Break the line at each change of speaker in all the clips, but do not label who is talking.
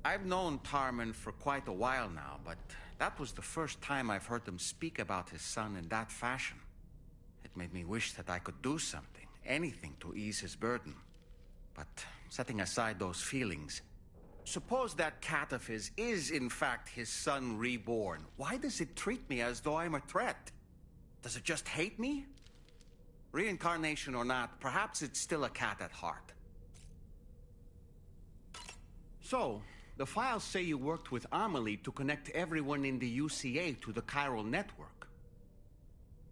I've known Tarman for quite a while now, but that was the first time I've heard him speak about his son in that fashion. It made me wish that I could do something, anything to ease his burden. But setting aside those feelings, suppose that cat of his is in fact his son reborn. Why does it treat me as though I'm a threat? Does it just hate me? Reincarnation or not, perhaps it's still a cat at heart. So, the files say you worked with Amelie to connect everyone in the UCA to the chiral network.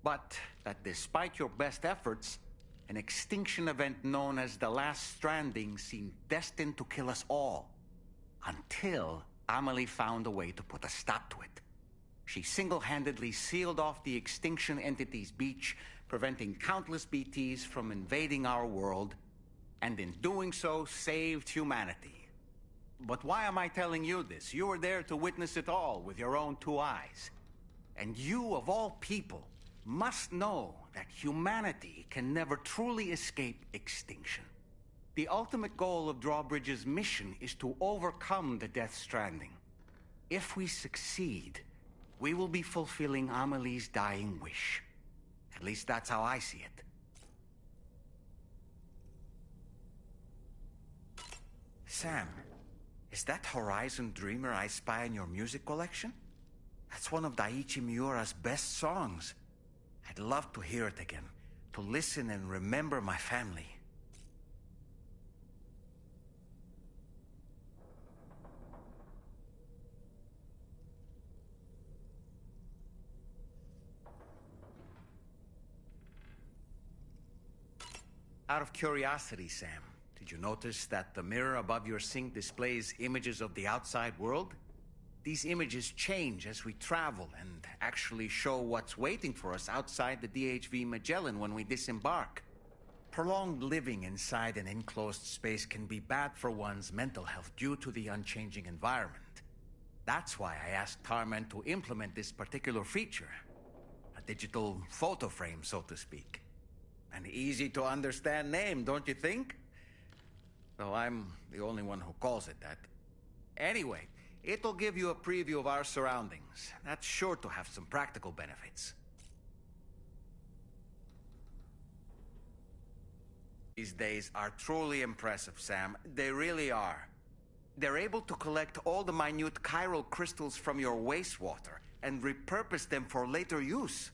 But that despite your best efforts, an extinction event known as the Last Stranding seemed destined to kill us all. Until Amelie found a way to put a stop to it. She single-handedly sealed off the extinction entity's beach, preventing countless BTs from invading our world, and in doing so, saved humanity. But why am I telling you this? You were there to witness it all with your own two eyes. And you, of all people, must know that humanity can never truly escape extinction. The ultimate goal of Drawbridge's mission is to overcome the Death Stranding. If we succeed, we will be fulfilling Amelie's dying wish. At least that's how I see it. Sam, is that Horizon Dreamer I spy in your music collection? That's one of Daiichi Miura's best songs. I'd love to hear it again, to listen and remember my family. Out of curiosity, Sam, did you notice that the mirror above your sink displays images of the outside world? These images change as we travel and actually show what's waiting for us outside the DHV Magellan when we disembark. Prolonged living inside an enclosed space can be bad for one's mental health due to the unchanging environment. That's why I asked Tarman to implement this particular feature. A digital photo frame, so to speak. An easy-to-understand name, don't you think? Though I'm the only one who calls it that. Anyway, it'll give you a preview of our surroundings. That's sure to have some practical benefits. These days are truly impressive, Sam. They really are. They're able to collect all the minute chiral crystals from your wastewater and repurpose them for later use.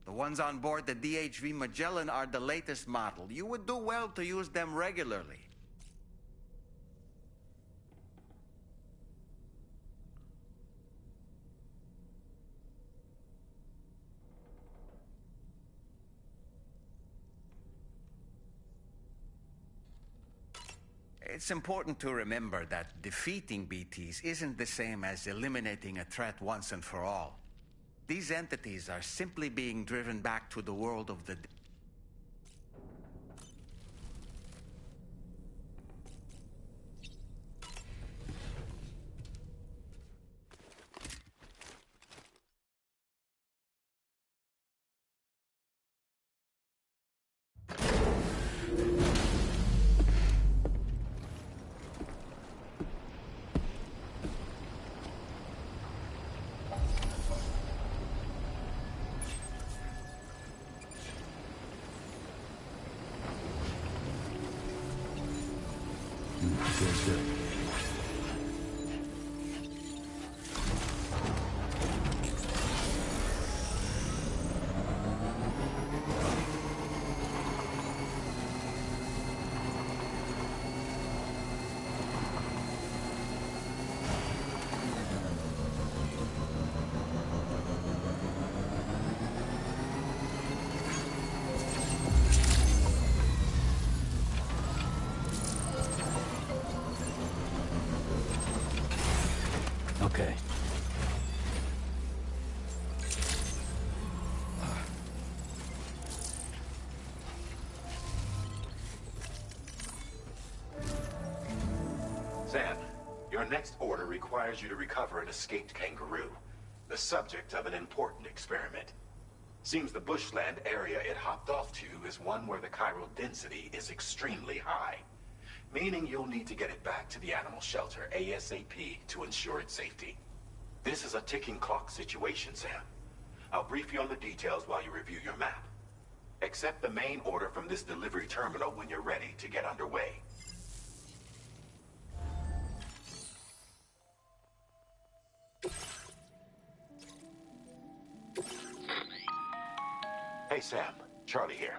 The ones on board the DHV Magellan are the latest model. You would do well to use them regularly. It's important to remember that defeating BTs isn't the same as eliminating a threat once and for all. These entities are simply being driven back to the world of the...
Feels good. Okay.
Sam, your next order requires you to recover an escaped kangaroo, the subject of an important experiment. Seems the bushland area it hopped off to is one where the chiral density is extremely high. meaning you'll need to get it back to the animal shelter ASAP to ensure its safety. This is a ticking clock situation, Sam. I'll brief you on the details while you review your map. Accept the main order from this delivery terminal when you're ready to get underway. Hey Sam, Charlie here.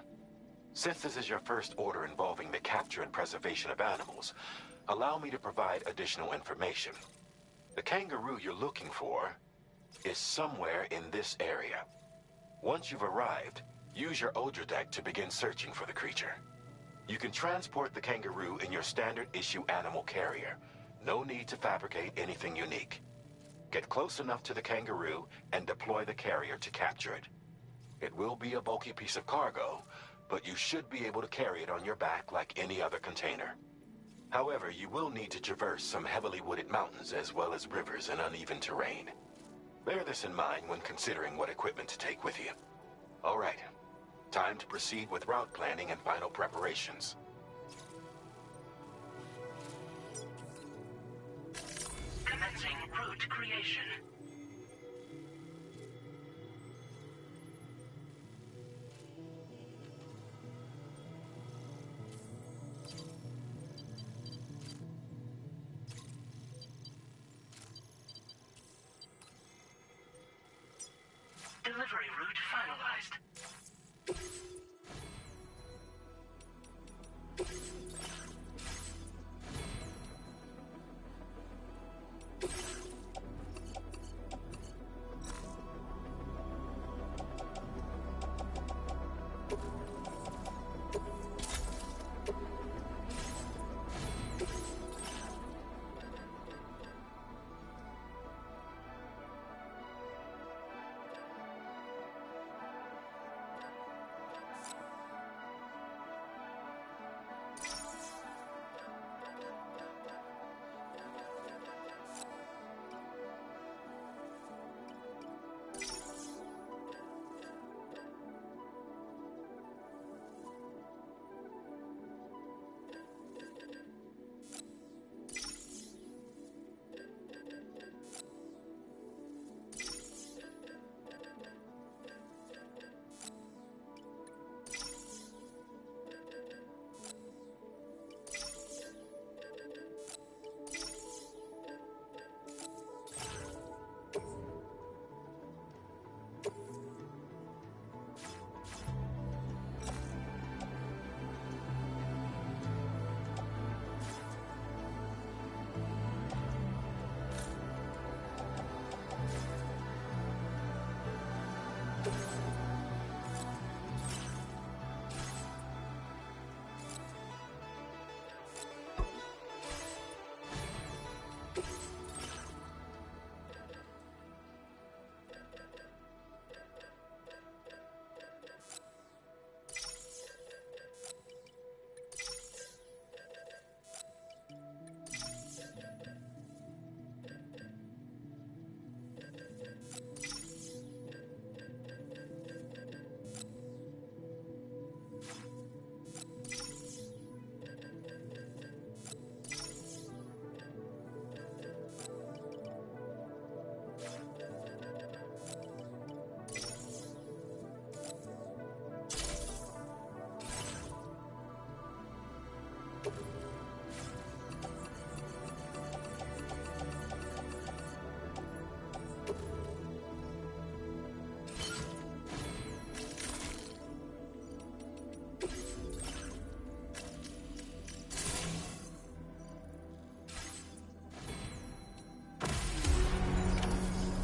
Since this is your first order involving the capture and preservation of animals, allow me to provide additional information. The kangaroo you're looking for is somewhere in this area. Once you've arrived, use your Odra deck to begin searching for the creature. You can transport the kangaroo in your standard issue animal carrier. No need to fabricate anything unique. Get close enough to the kangaroo and deploy the carrier to capture it. It will be a bulky piece of cargo, but you should be able to carry it on your back like any other container. However, you will need to traverse some heavily wooded mountains as well as rivers and uneven terrain. Bear this in mind when considering what equipment to take with you. All right, time to proceed with route planning and final preparations.
Commencing route creation. Delivery route finalized.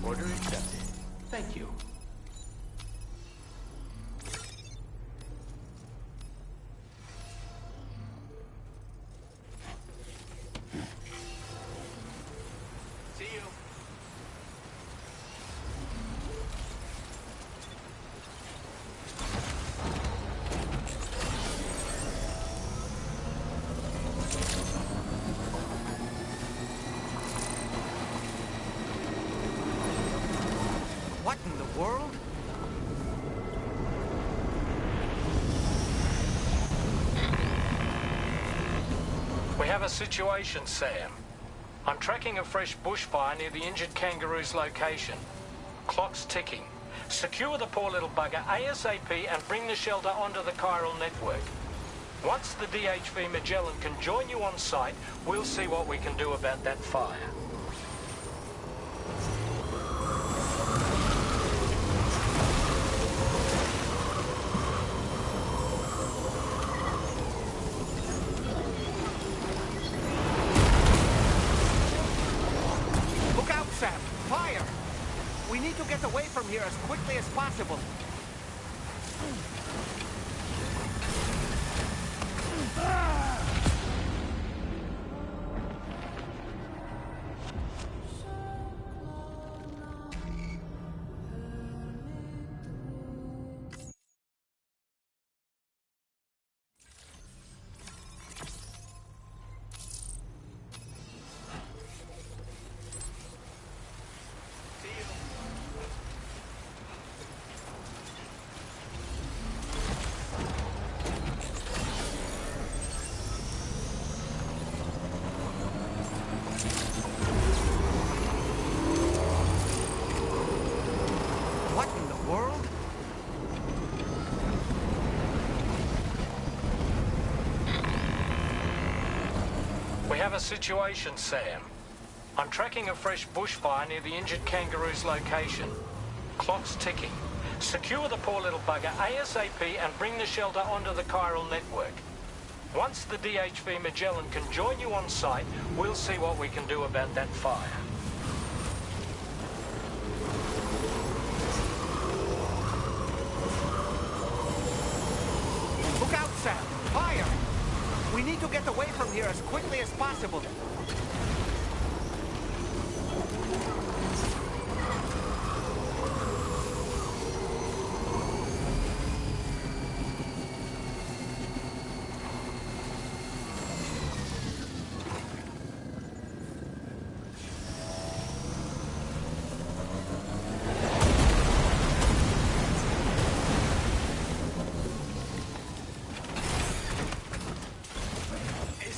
Order accepted. Thank you. See you. What in the world?
We
have a situation, Sam. I'm tracking a fresh bushfire near the injured kangaroo's location. Clock's ticking. Secure the poor little bugger ASAP and bring the shelter onto the chiral network. Once the DHV Magellan can join you on site, we'll see what we can do about that fire.
Look out, Sam! Fire! We need to get away from here as quickly as possible. What in the world?
We have a situation, Sam. I'm tracking a fresh bushfire near the injured kangaroo's location. Clock's ticking. Secure the poor little bugger ASAP and bring the shelter onto the chiral network. Once the DHV Magellan can join you on site, we'll see what we can do about that fire.
Look out, Sam! Fire! We need to get away from here as quickly as possible.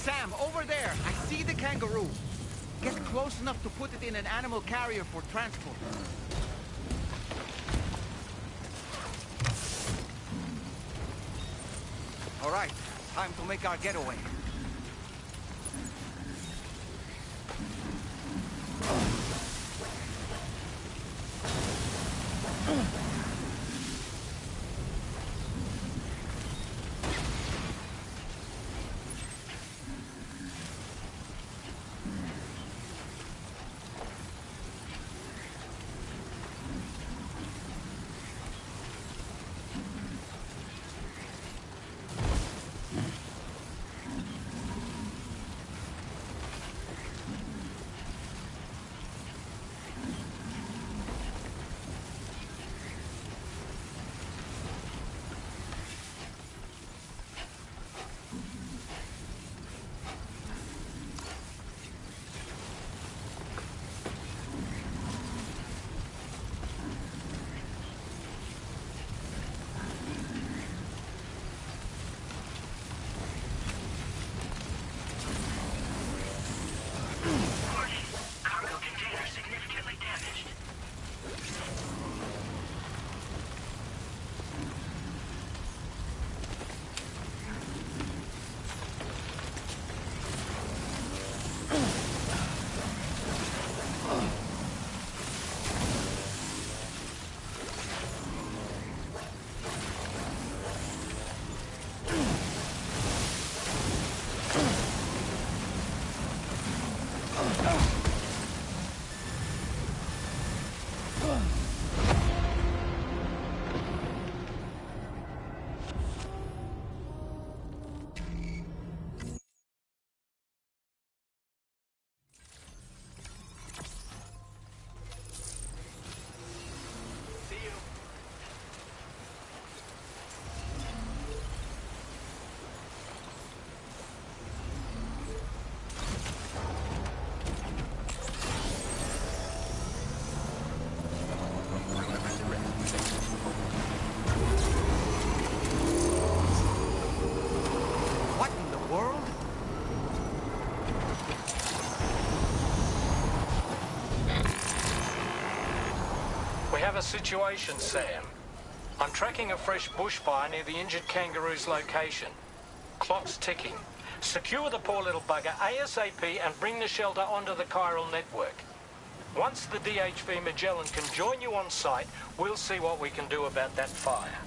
Sam, over there! I see the kangaroo! Get close enough to put it in an animal carrier for transport. All right, time to make our getaway.
have a situation, Sam. I'm tracking a fresh bushfire near the injured kangaroo's location. Clock's ticking. Secure the poor little bugger ASAP and bring the shelter onto the chiral network. Once the DHV Magellan can join you on site, we'll see what we can do about that fire.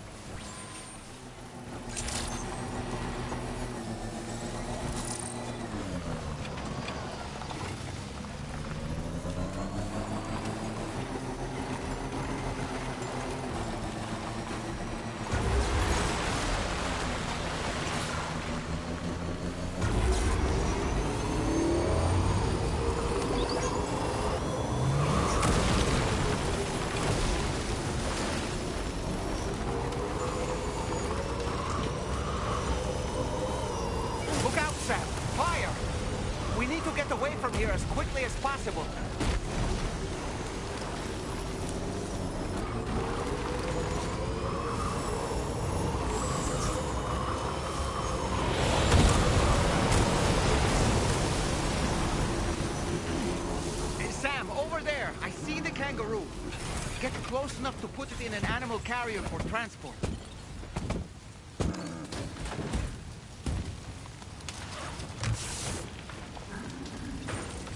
As quickly as possible. Hey, Sam, over there. I see the kangaroo. Get close enough to put it in an animal carrier for transport.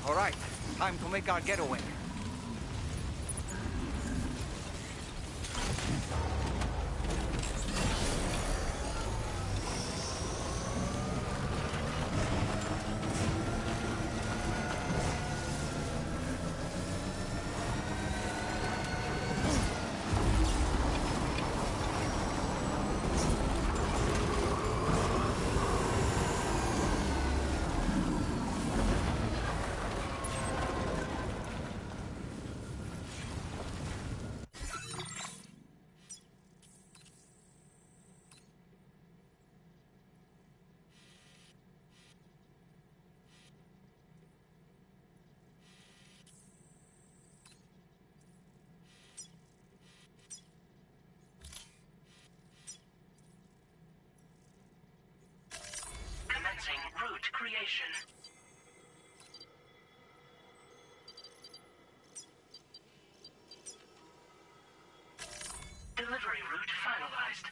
All right, time to make our getaway.
Route creation. Delivery route finalized.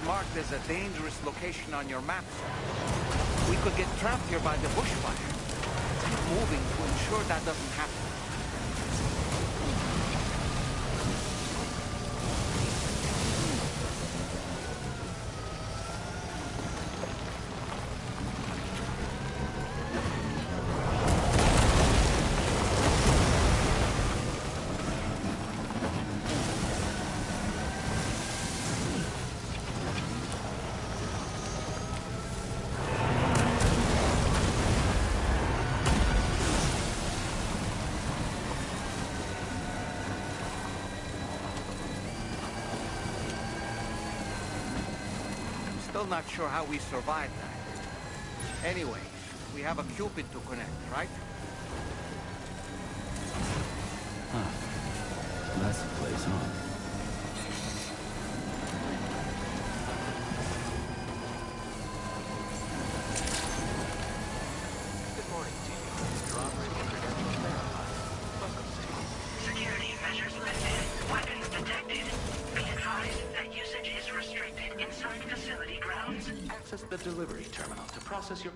Marked as a dangerous location on your map, sir. We could get trapped here by the bushfire. Keep moving to ensure that doesn't happen. Still not sure how we survived that. Anyway, we have a Cupid to connect, right?
Huh. That's the place, huh?
Good morning to you. Your operating credentials verified. Welcome to
Security measures lifted. Weapons detected. Be advised that usage is restricted inside facility grounds.
access the delivery terminal to process your...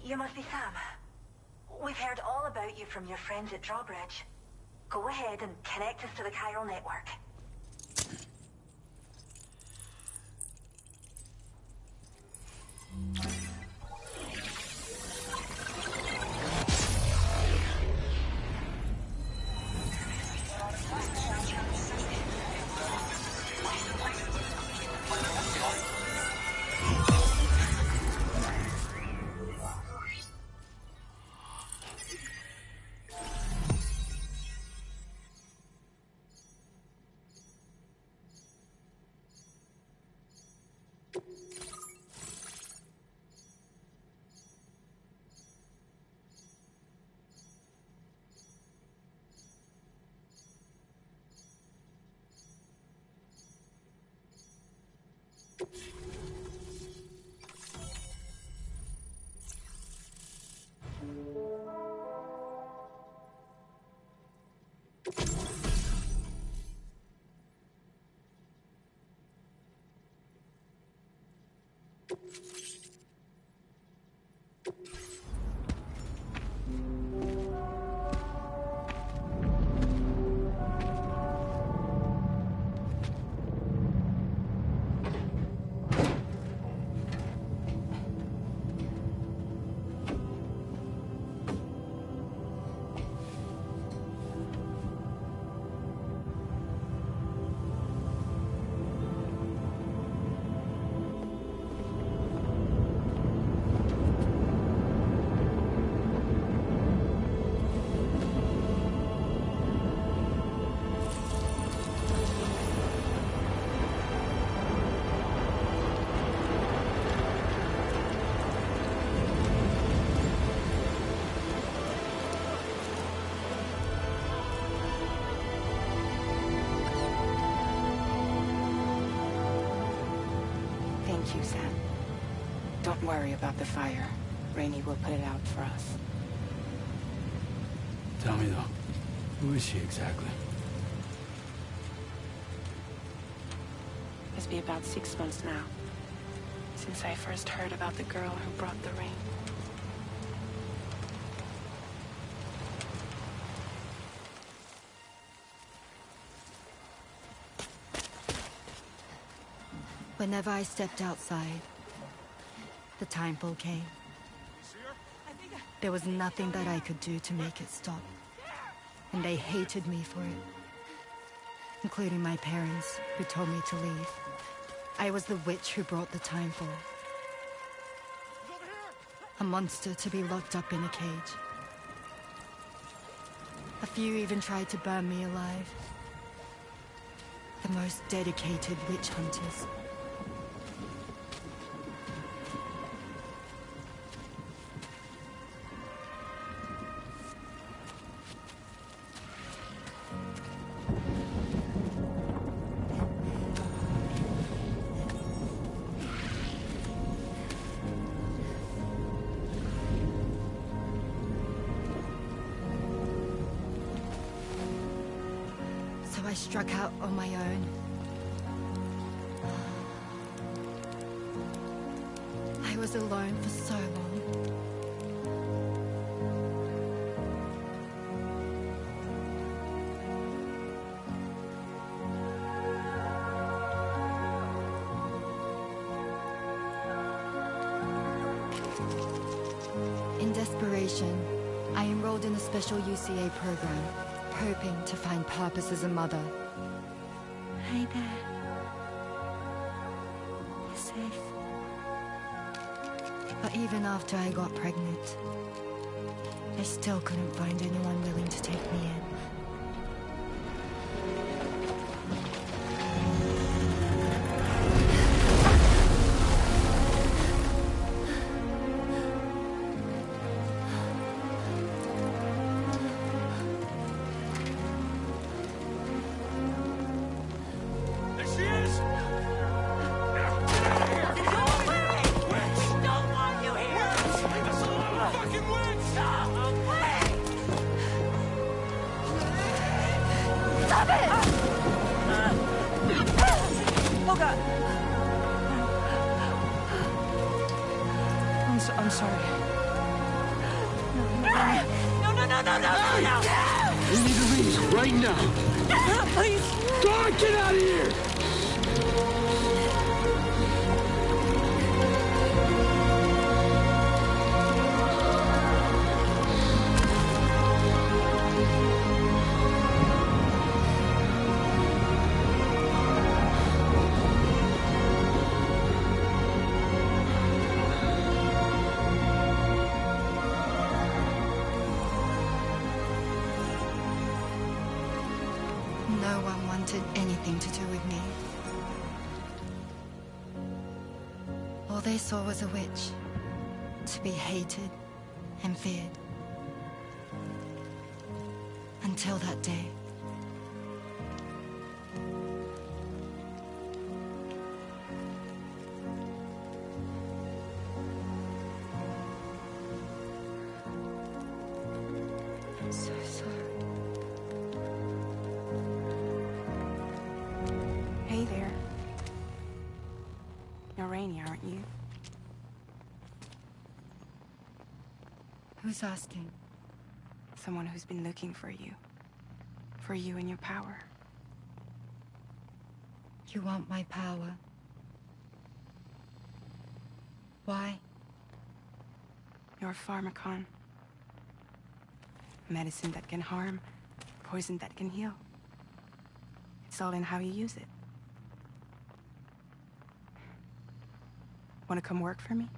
You must be Sam. We've heard all about you from your friends at Drawbridge. Go ahead and connect us to the chiral network.
Thank you, Sam. Don't worry about the fire. Rainey will put it out for us.
Tell me though, who is she exactly?
It's been about 6 months now, since I first heard about the girl who brought the rain.
Whenever I stepped outside, the timefall came. There was nothing that I could do to make it stop. And they hated me for it. Including my parents, who told me to leave. I was the witch who brought the timefall. A monster to be locked up in a cage. A few even tried to burn me alive. The most dedicated witch hunters. I struck out on my own. I was alone for so long. In desperation, I enrolled in a special UCA program, hoping to find purpose as a mother.
Hi there. You're safe.
But even after I got pregnant, I still couldn't find anyone willing to take me in.
I'm sorry.
No.
We need to leave right now.
Please.
God, get out of here!
No one wanted anything to do with me. All they saw was a witch, to be hated and feared. Until that day. I'm so sorry.
Hey there. You're Rainey, aren't you?
Who's asking?
Someone who's been looking for you. For you and your power.
You want my power? Why?
You're a pharmacon. Medicine that can harm, poison that can heal. It's all in how you use it. Want to come work for me?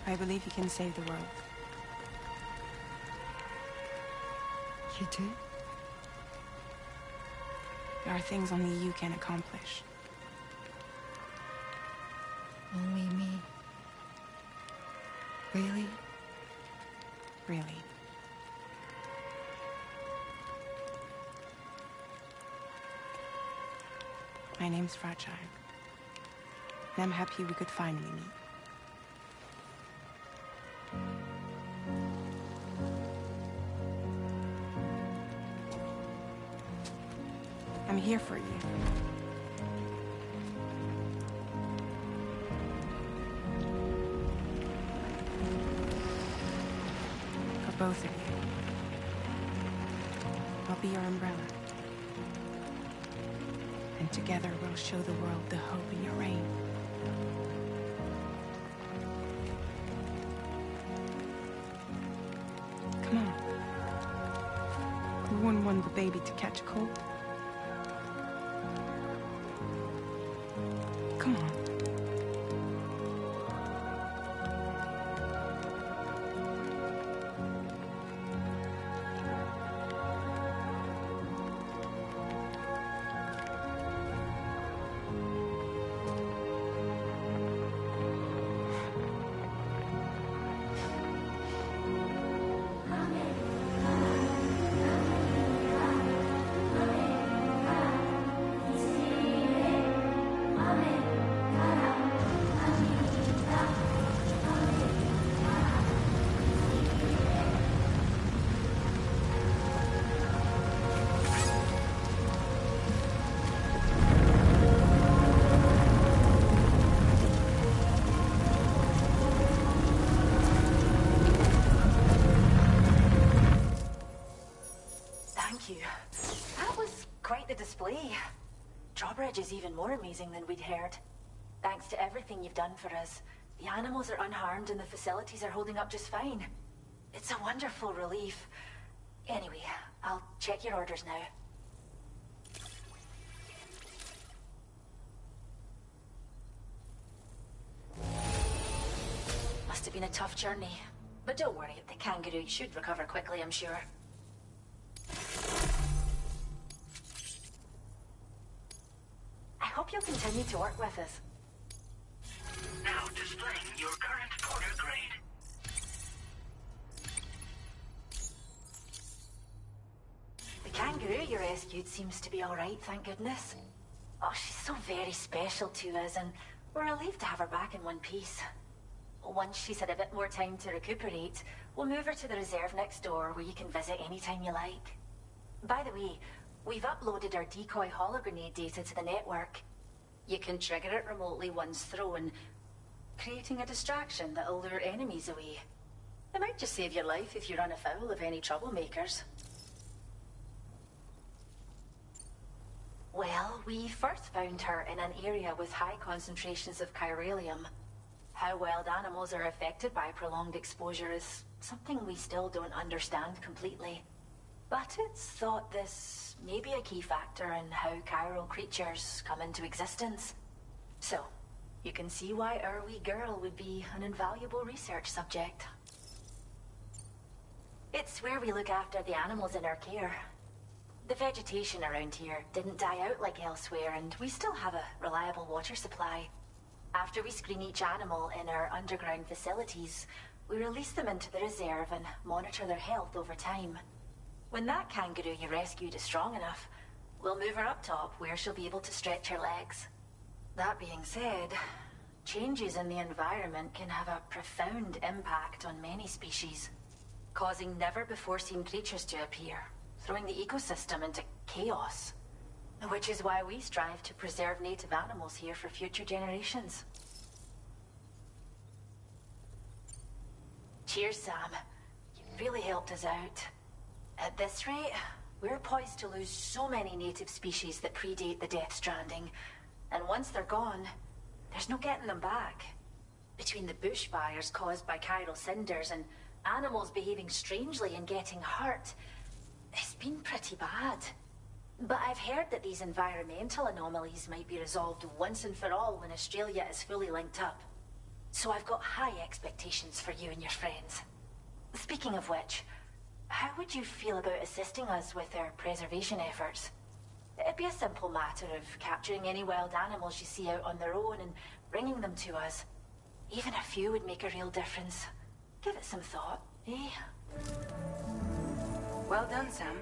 I believe you can save the world.
You do?
There are things only you can accomplish.
Only me. Really?
Really. My name's Fragile. And I'm happy we could finally meet. I'm here for you. For both of you. I'll be your umbrella. And together we'll show the world the hope in your reign. Come on. We wouldn't want the baby to catch a cold. Come on.
That was quite the display. Drawbridge is even more amazing than we'd heard. Thanks to everything you've done for us, the animals are unharmed and the facilities are holding up just fine. It's a wonderful relief. Anyway, I'll check your orders now. Must have been a tough journey. But don't worry, the kangaroo should recover quickly, I'm sure. I hope you'll continue to work with us.
Now displaying your current order grade.
The kangaroo you rescued seems to be alright, thank goodness. Oh, she's so very special to us, and we're relieved to have her back in one piece. Once she's had a bit more time to recuperate, we'll move her to the reserve next door where you can visit anytime you like. By the way, we've uploaded our decoy hologrenade data to the network. You can trigger it remotely once thrown, creating a distraction that'll lure enemies away. It might just save your life if you run afoul of any troublemakers. Well, we first found her in an area with high concentrations of chiralium. How wild animals are affected by prolonged exposure is something we still don't understand completely. But it's thought this may be a key factor in how chiral creatures come into existence. So, you can see why our wee girl would be an invaluable research subject. It's where we look after the animals in our care. The vegetation around here didn't die out like elsewhere, and we still have a reliable water supply. After we screen each animal in our underground facilities, we release them into the reserve and monitor their health over time. When that kangaroo you rescued is strong enough, we'll move her up top where she'll be able to stretch her legs. That being said, Changes in the environment can have a profound impact on many species, causing never-before-seen creatures to appear, throwing the ecosystem into chaos. Which is why we strive to preserve native animals here for future generations. Cheers, Sam. You really helped us out. At this rate, we're poised to lose so many native species that predate the Death Stranding. And once they're gone, there's no getting them back. Between the bushfires caused by chiral cinders and animals behaving strangely and getting hurt, it's been pretty bad. But I've heard that these environmental anomalies might be resolved once and for all when Australia is fully linked up. So I've got high expectations for you and your friends. Speaking of which, how would you feel about assisting us with our preservation efforts? It'd be a simple matter of capturing any wild animals you see out on their own and bringing them to us. Even a few would make a real difference. Give it some thought, eh?
Well done, Sam.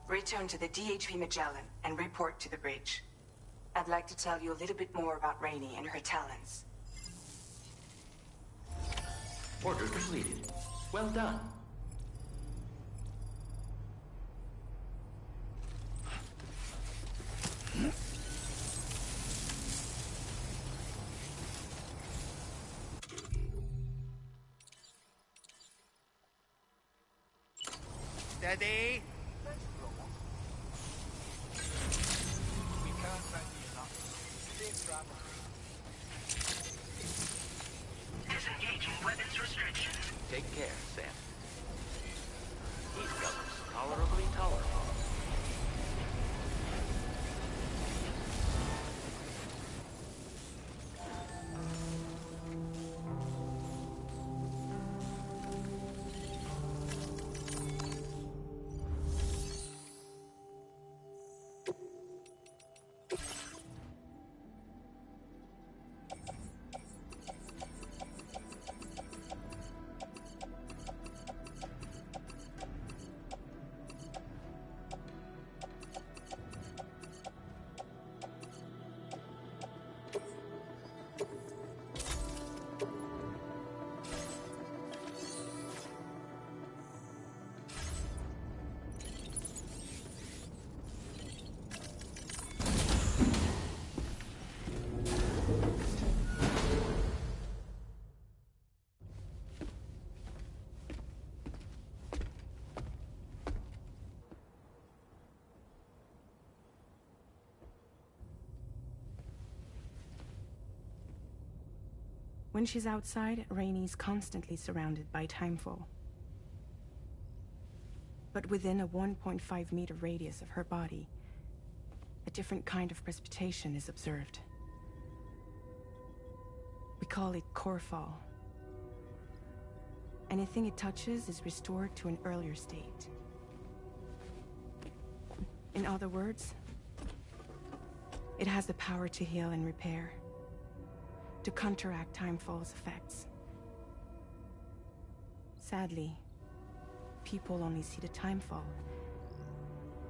Return to the DHV Magellan and report to the bridge. I'd like to tell you a little bit more about Rainey and her talents.
Order completed. Well done.
Steady.
Disengaging weapons restrictions.
Take care, Sam. These fellows tolerably tolerable.
When she's outside, Rainey's constantly surrounded by timefall. But within a 1.5-meter radius of her body, a different kind of precipitation is observed. We call it core fall. Anything it touches is restored to an earlier state. In other words, it has the power to heal and repair, to counteract timefall's effects. Sadly, people only see the timefall,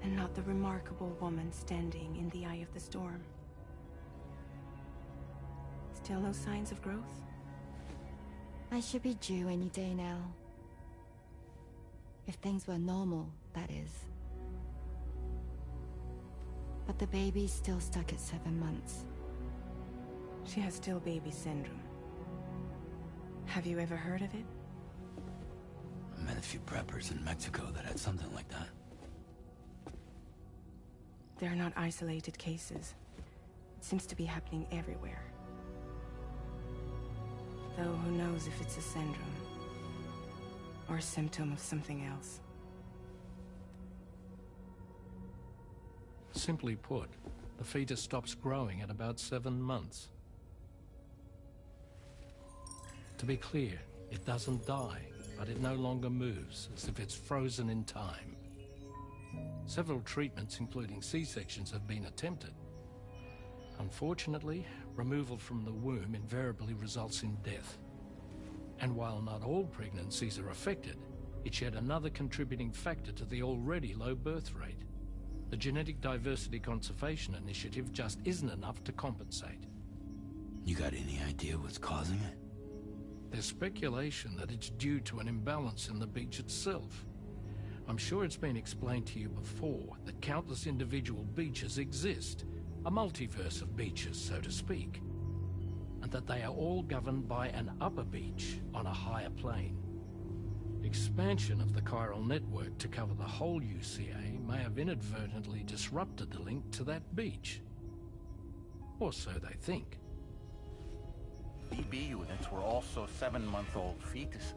and not the remarkable woman standing in the eye of the storm. Still no signs of growth?
I should be due any day now. If things were normal, that is. But the baby's still stuck at 7 months.
She has still baby syndrome. Have you ever heard of it?
I met a few preppers in Mexico that had something like that.
They're not isolated cases. It seems to be happening everywhere. Though who knows if it's a syndrome or a symptom of something else.
Simply put, the fetus stops growing at about 7 months. To be clear, it doesn't die, but it no longer moves, as if it's frozen in time. Several treatments, including C-sections, have been attempted. Unfortunately, removal from the womb invariably results in death. And while not all pregnancies are affected, it's yet another contributing factor to the already low birth rate. The Genetic Diversity Conservation Initiative just isn't enough to compensate.
You got any idea what's causing it?
There's speculation that it's due to an imbalance in the beach itself. I'm sure it's been explained to you before that countless individual beaches exist, a multiverse of beaches, so to speak, and that they are all governed by an upper beach on a higher plane. Expansion of the chiral network to cover the whole UCA may have inadvertently disrupted the link to that beach. Or so they think.
DB units were also 7-month-old fetuses.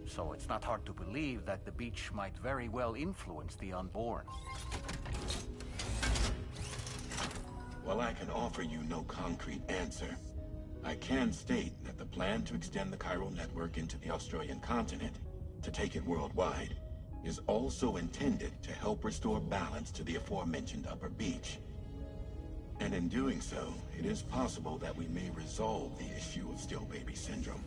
So it's not hard to believe that the beach might very well influence the unborn.
While I can offer you no concrete answer, I can state that the plan to extend the chiral network into the Australian continent, to take it worldwide, is also intended to help restore balance to the aforementioned upper beach. And in doing so, it is possible that we may resolve the issue of still baby syndrome.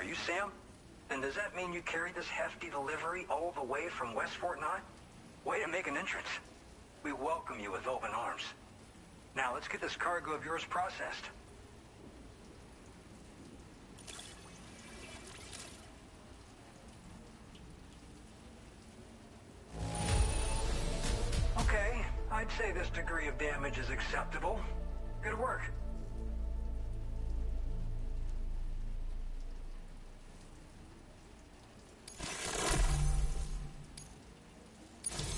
you Sam? And does that mean you carried this hefty delivery all the way from West Fort Knott? Way to make an entrance. We welcome you with open arms. Now let's get this cargo of yours processed. Okay, I'd say this degree of damage is acceptable. Good work.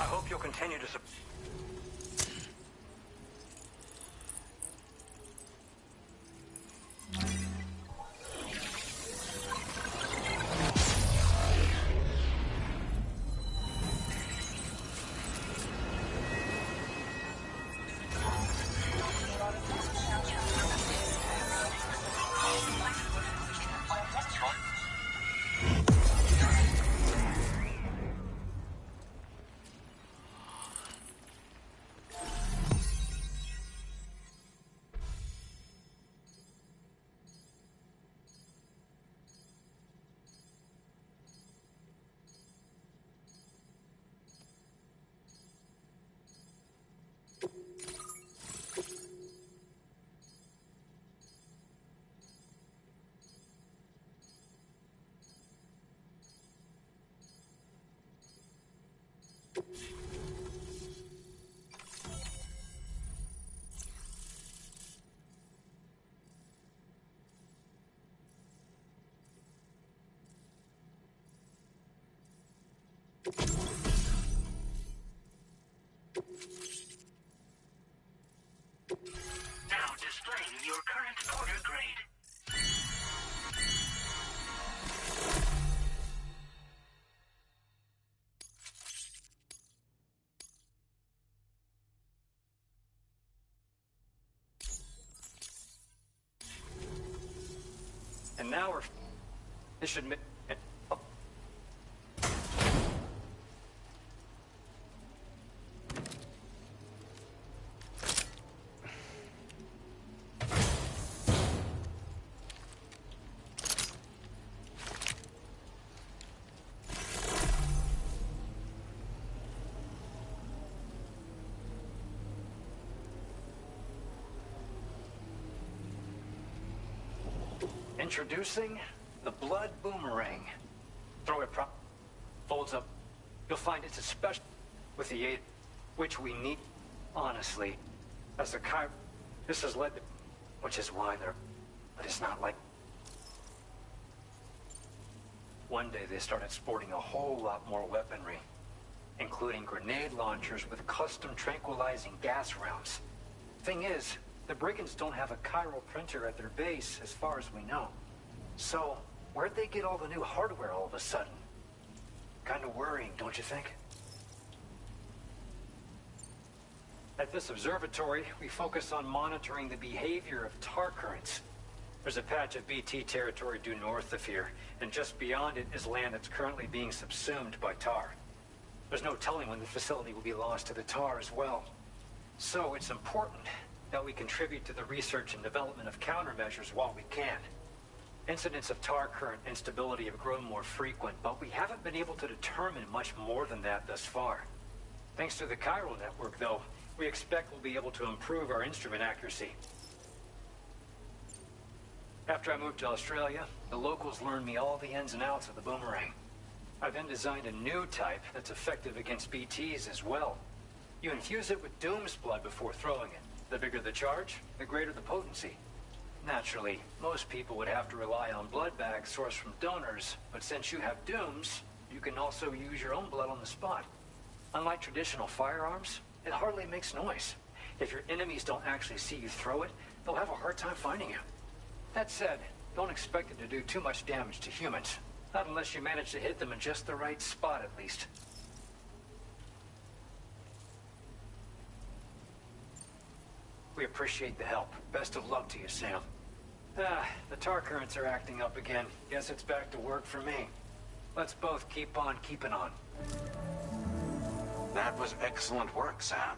I hope you'll continue to support.
Now displaying your current order grade.
And now we're... This should... Oh. Introducing the Blood Boomerang. Throw it folds up. You'll find it's a special with the aid which we need. Honestly, as the this has led to, which is why they're, but it's not like. One day they started sporting a whole lot more weaponry, including grenade launchers with custom tranquilizing gas rounds. Thing is, the brigands don't have a chiral printer at their base, as far as we know. So, where'd they get all the new hardware all of a sudden? Kind of worrying, don't you think? At this observatory, we focus on monitoring the behavior of tar currents. There's a patch of BT territory due north of here, and just beyond it is land that's currently being subsumed by tar. There's no telling when the facility will be lost to the tar as well. So it's important that we contribute to the research and development of countermeasures while we can. Incidents of tar current instability have grown more frequent, but we haven't been able to determine much more than that thus far. Thanks to the chiral network, though, we expect we'll be able to improve our instrument accuracy. After I moved to Australia, the locals learned me all the ins and outs of the boomerang. I then designed a new type that's effective against BTs as well. You infuse it with Doom's blood before throwing it. The bigger the charge, the greater the potency. Naturally, most people would have to rely on blood bags sourced from donors, but since you have Dooms, you can also use your own blood on the spot. Unlike traditional firearms, it hardly makes noise. If your enemies don't actually see you throw it, they'll have a hard time finding you. That said, don't expect it to do too much damage to humans. Not unless you manage to hit them in just the right spot, at least. We appreciate the help. Best of luck to you, Sam. The tar currents are acting up again. Guess it's back to work for me. Let's both keep on keeping on.
That was excellent work, Sam.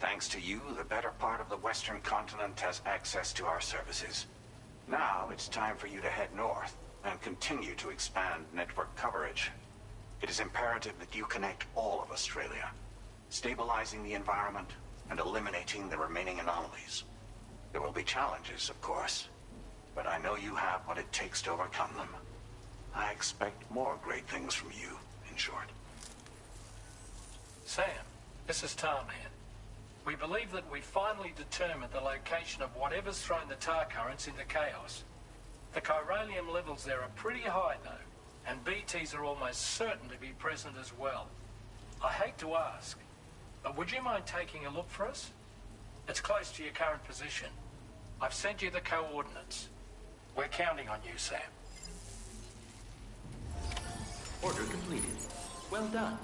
Thanks to you, the better part of the Western continent has access to our services. Now it's time for you to head north and continue. continue to expand network coverage. It is imperative that you connect all of Australia, stabilizing the environment and eliminating the remaining anomalies. There will be challenges, of course, but I know you have what it takes to overcome them. I expect more great things from you, in short.
Sam, this is Tom here. We believe that we finally determined the location of whatever's thrown the tar currents into chaos. The chiralium levels there are pretty high, though, and BTs are almost certain to be present as well. I hate to ask, but would you mind taking a look for us? It's close to your current position. I've sent you the coordinates. We're counting on you, Sam.
Order completed. Well done.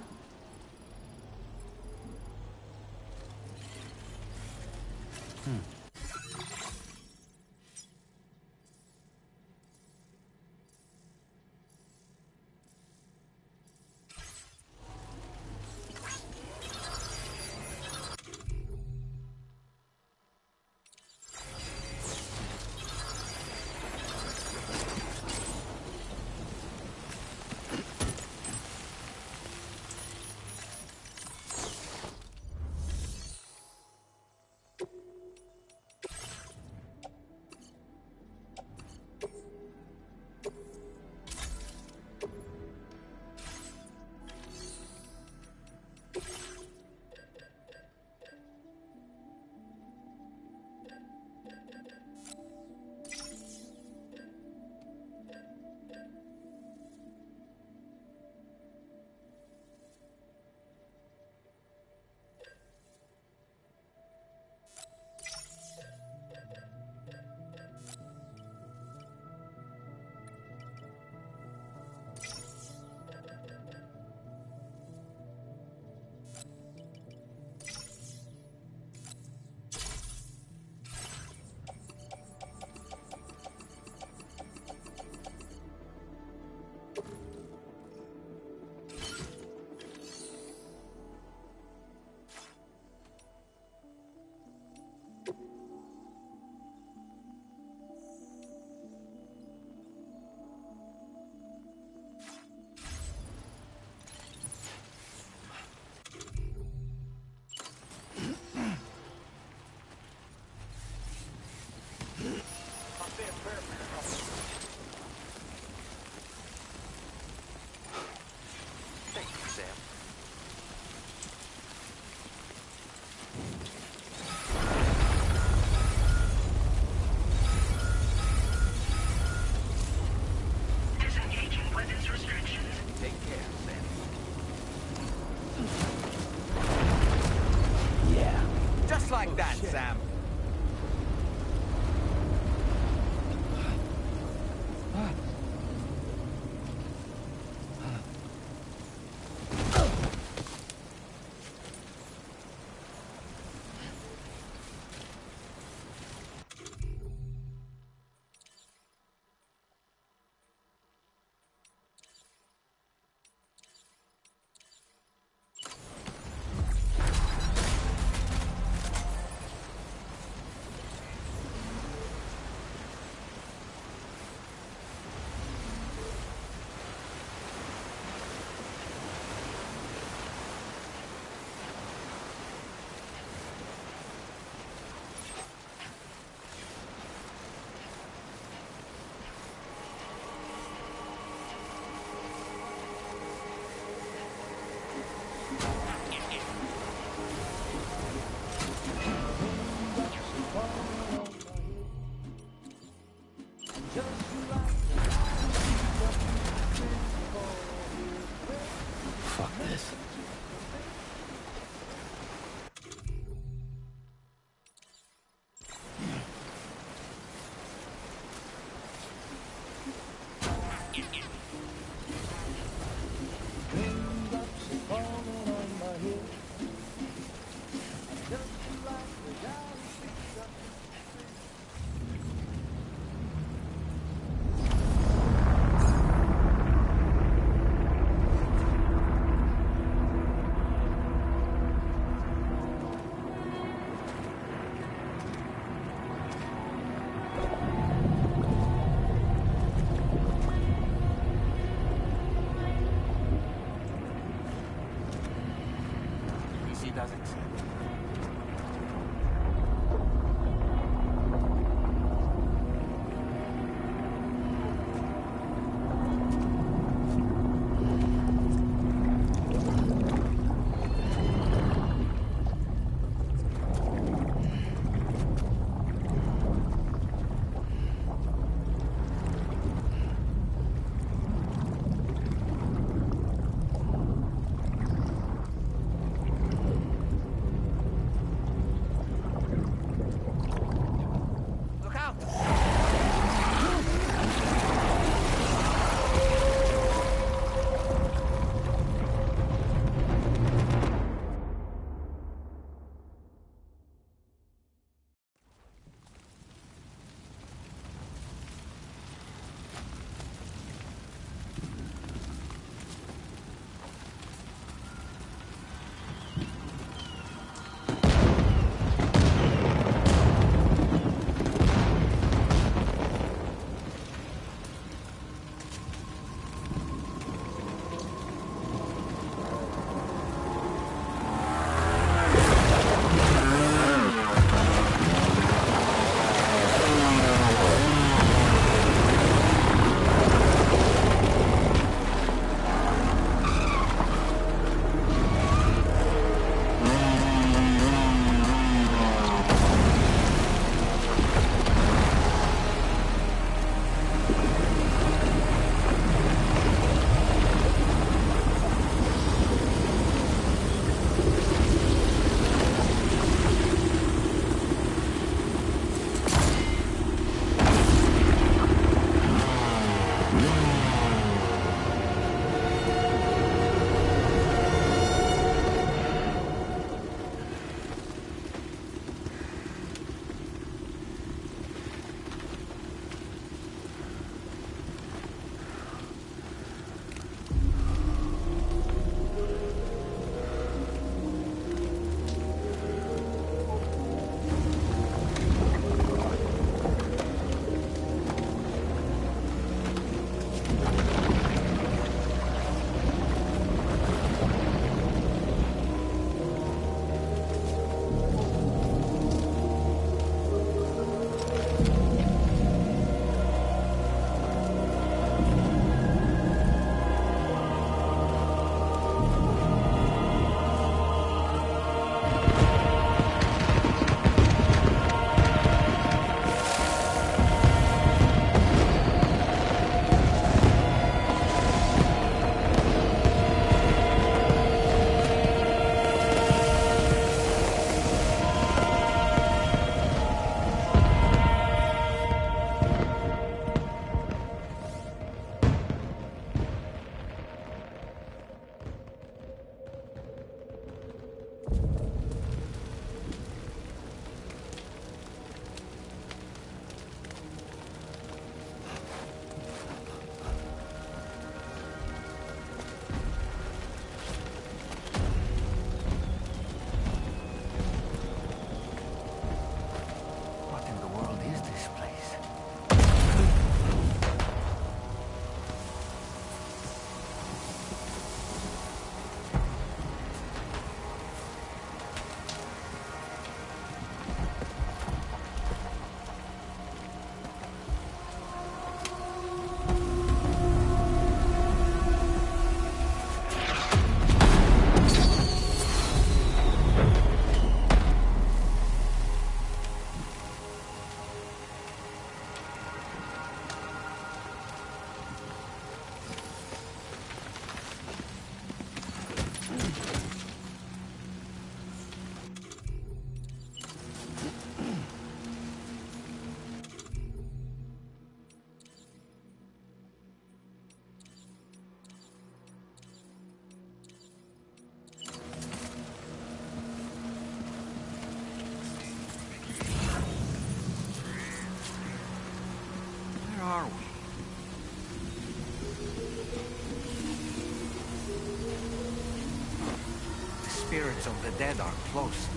spirits of the dead are close.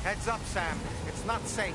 Heads up, Sam. It's not safe.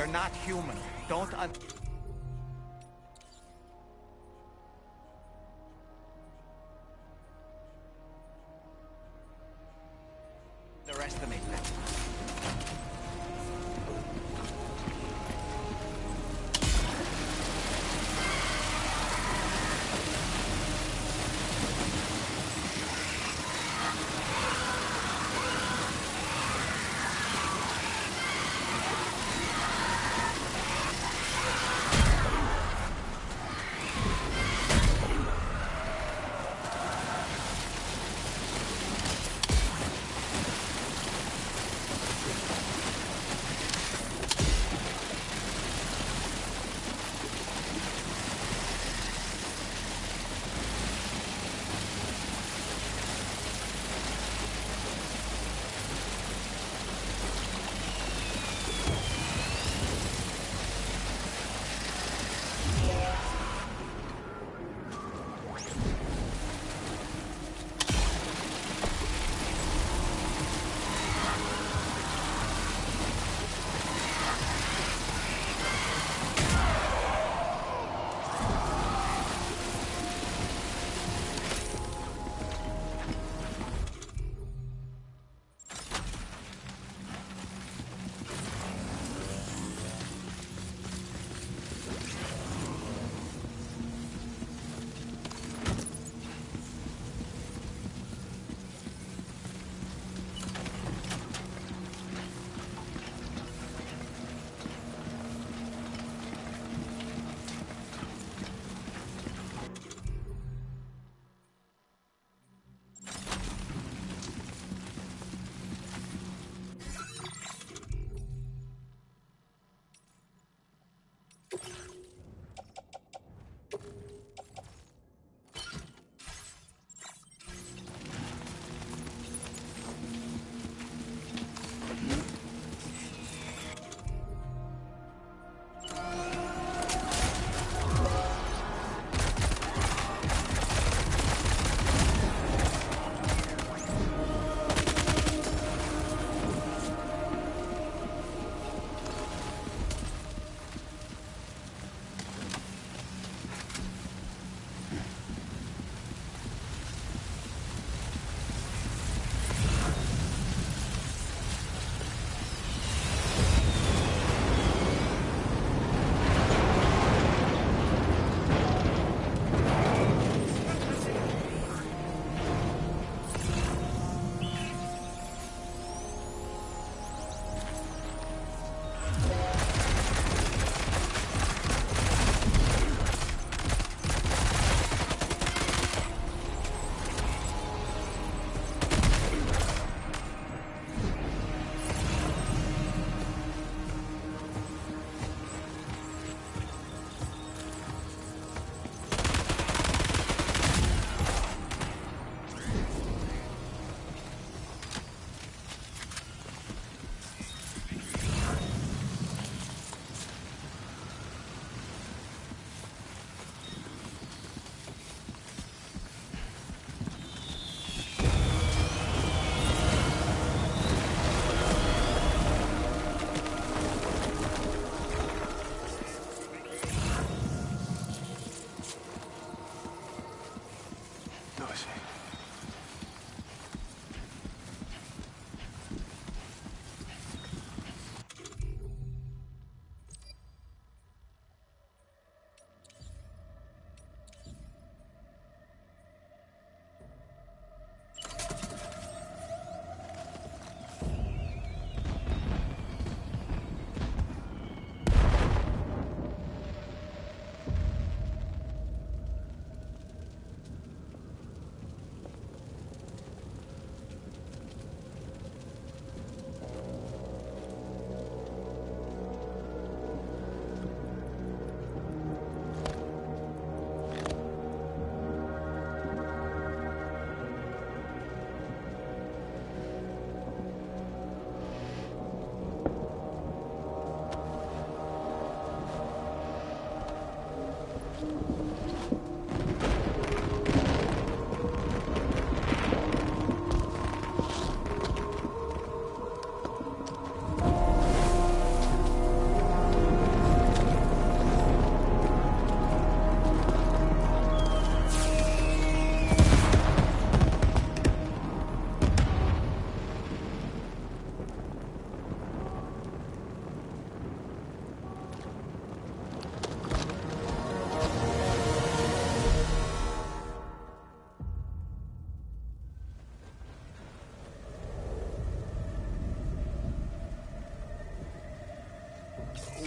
They're not human. Don't underestimate them.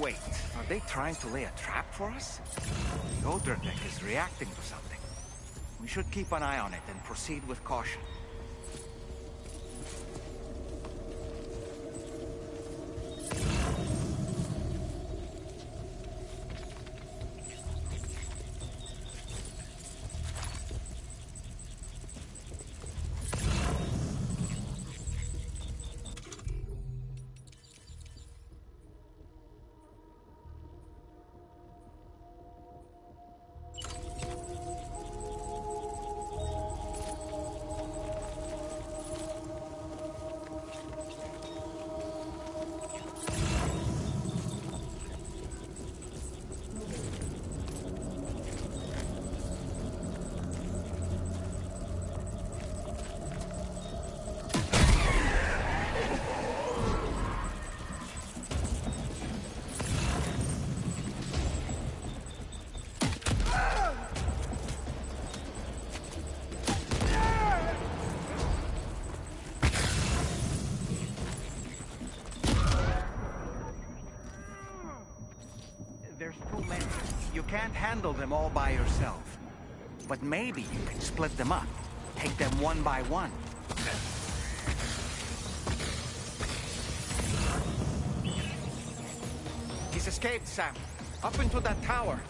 Wait, are they trying to lay a trap for us? The Odra deck is reacting to something. We should keep an eye on it and proceed with caution. There's too many. You can't handle them all by yourself. But maybe you can split them up. Take them one by one. He's escaped, Sam. Up into that tower.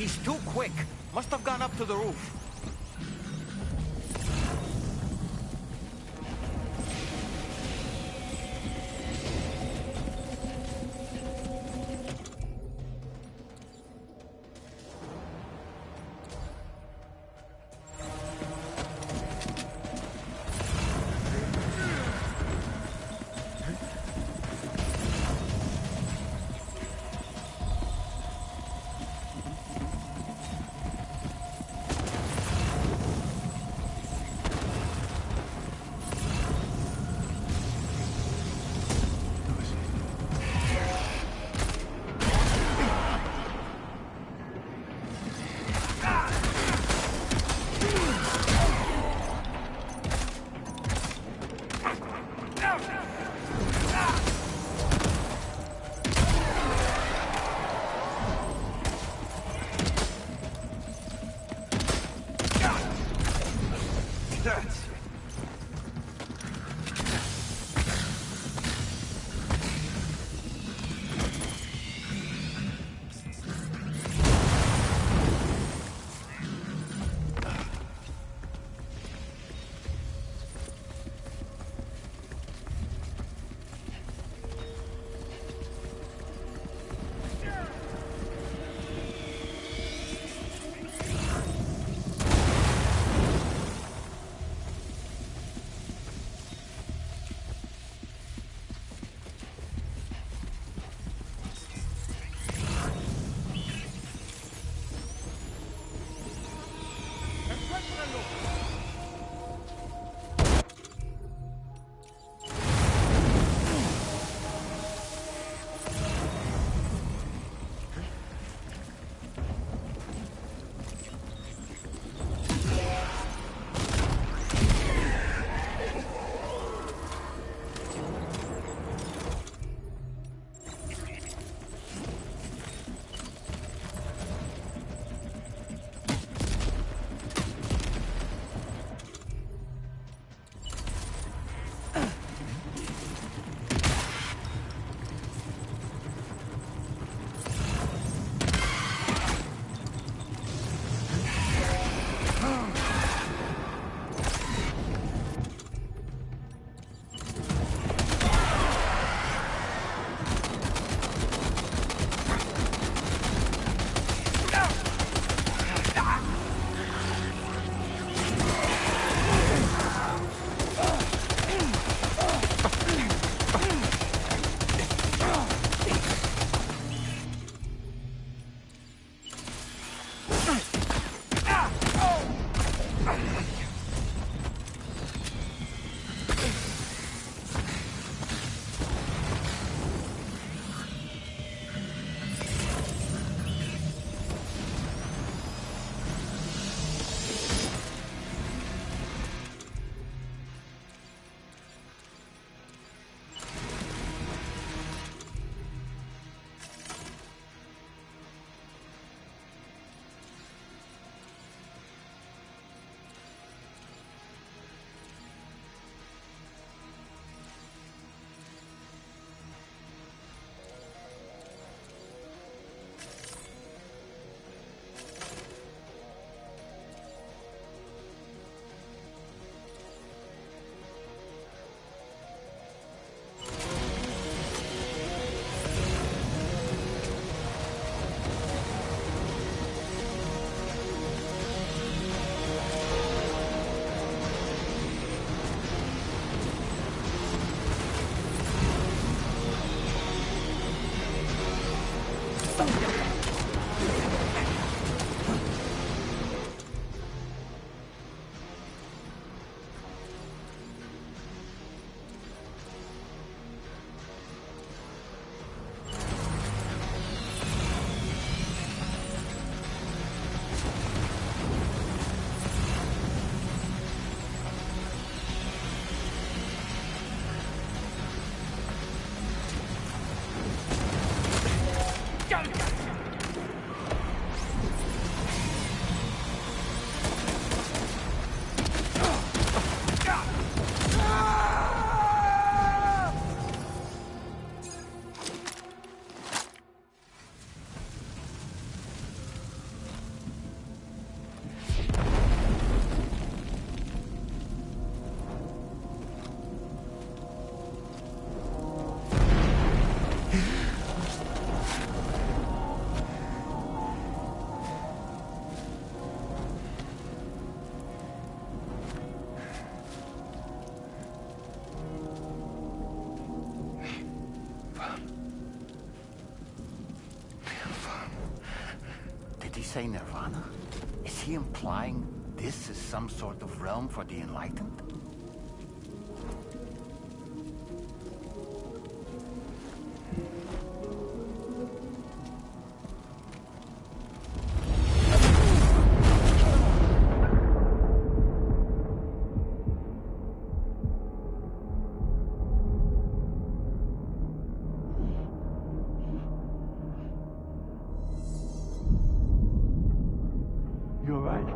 He's too quick. Must have gone up to the roof. say Nirvana? Is he implying this is some sort of realm for the enlightened?
You're right.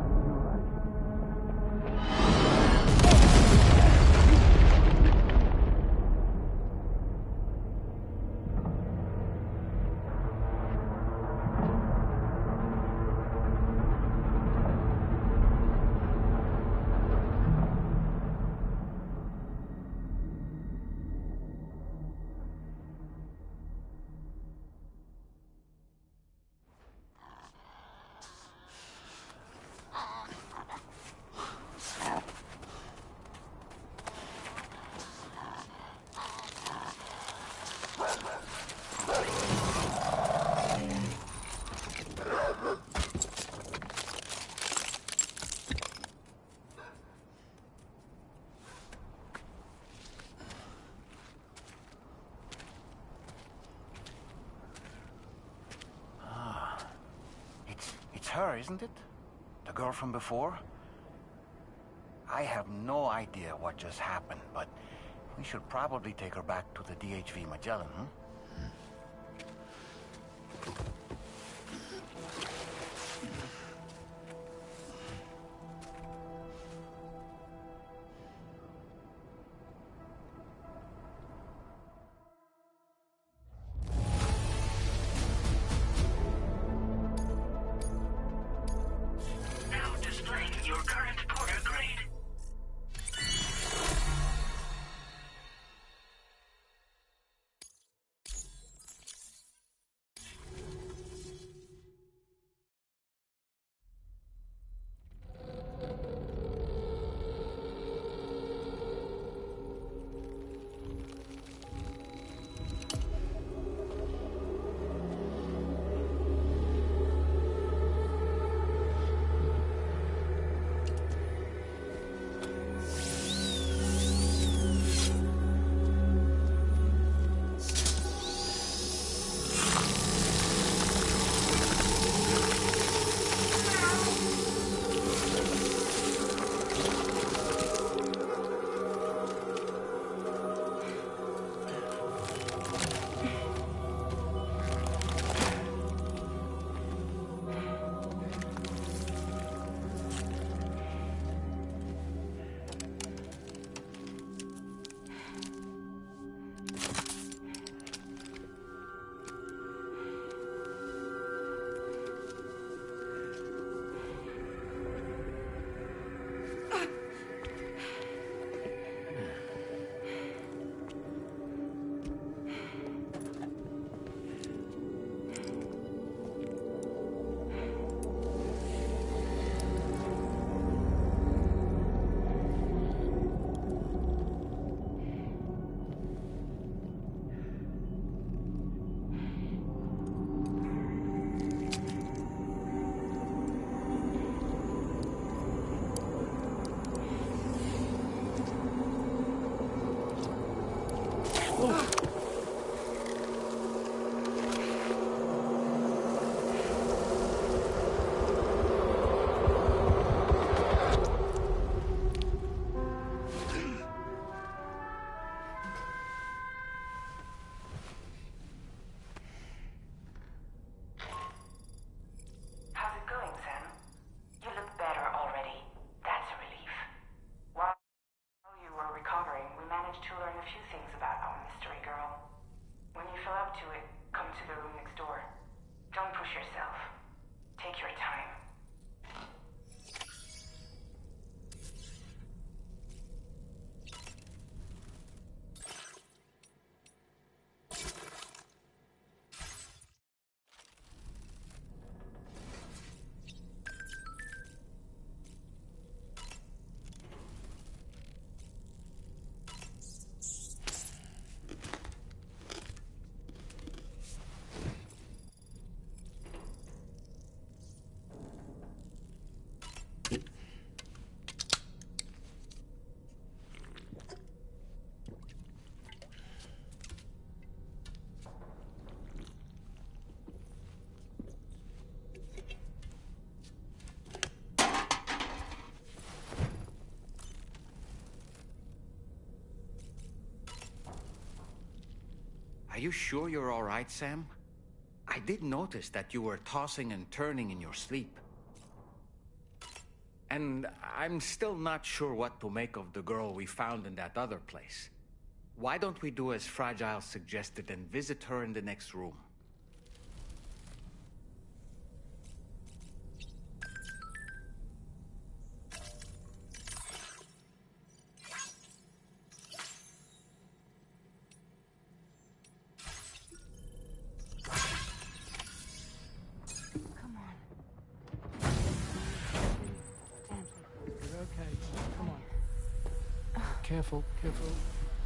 It's her, isn't it? The girl from before? I have no idea what just happened, but we should probably take her back to the DHV Magellan, hmm?
Now displaying your current porter grade.
How's it going, Sam? You look better already. That's a relief. While you were recovering, we managed to learn a few things about our mystery girl. When you feel up to it, come to the room next door. Don't push yourself. Take your time.
Are you sure you're all right, Sam? I did notice that you were tossing and turning in your sleep. And I'm still not sure what to make of the girl we found in that other place. Why don't we do as Fragile suggested and visit her in the next room?
Careful, careful.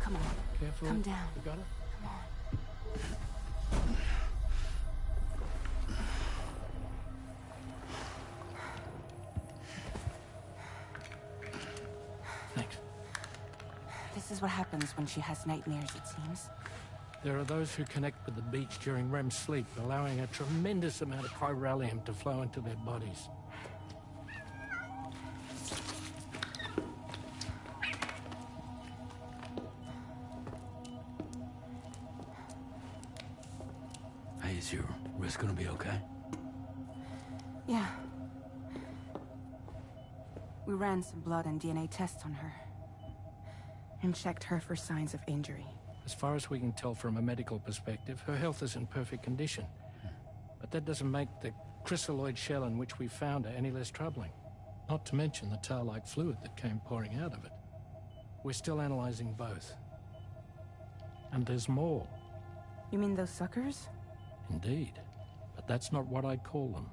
Come on.
Careful.
Come down.
You got it?
Come on.
Thanks.
This is what happens when she has nightmares, it seems.
There are those who connect with the beach during REM sleep, allowing a tremendous amount of chiralium to flow into their bodies.
Hey, is your wrist gonna be okay?
Yeah. We ran some blood and DNA tests on her. And checked her for signs of injury.
As far as we can tell from a medical perspective, her health is in perfect condition. But that doesn't make the chrysaloid shell in which we found her any less troubling. Not to mention the tar-like fluid that came pouring out of it. We're still analyzing both. And there's more.
You mean those suckers?
Indeed. But that's not what I'd call them.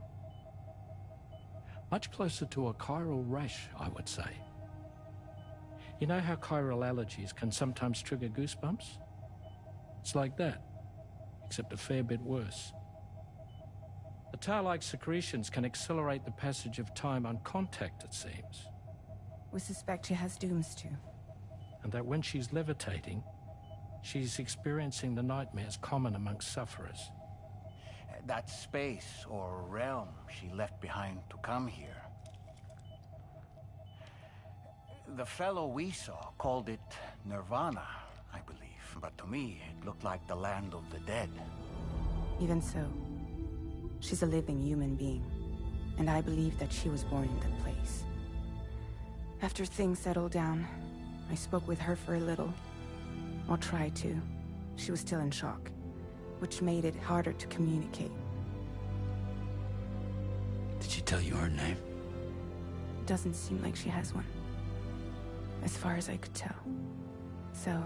Much closer to a chiral rash, I would say. You know how chiral allergies can sometimes trigger goosebumps? It's like that, except a fair bit worse. The tar-like secretions can accelerate the passage of time on contact, it seems.
We suspect she has dooms too.
And that when she's levitating, she's experiencing the nightmares common amongst sufferers.
That space or realm she left behind to come here. The fellow we saw called it Nirvana, I believe. But to me, it looked like the land of the dead.
Even so, she's a living human being. And I believe that she was born in that place. After things settled down, I spoke with her for a little. Or tried to. She was still in shock, which made it harder to communicate.
Did she tell you her name?
Doesn't seem like she has one. As far as I could tell. So,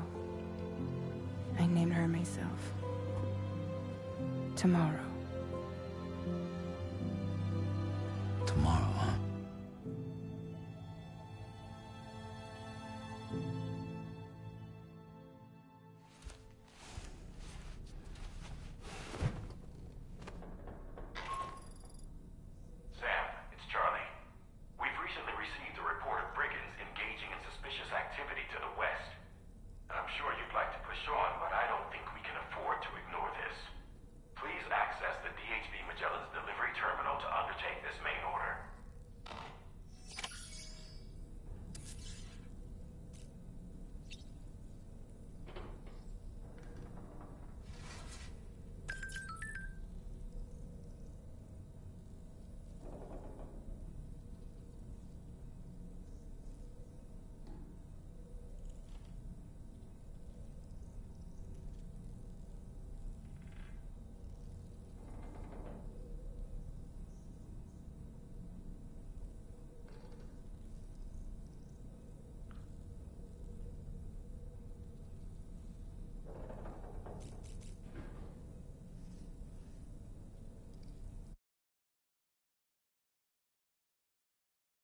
I named her myself. Tomorrow.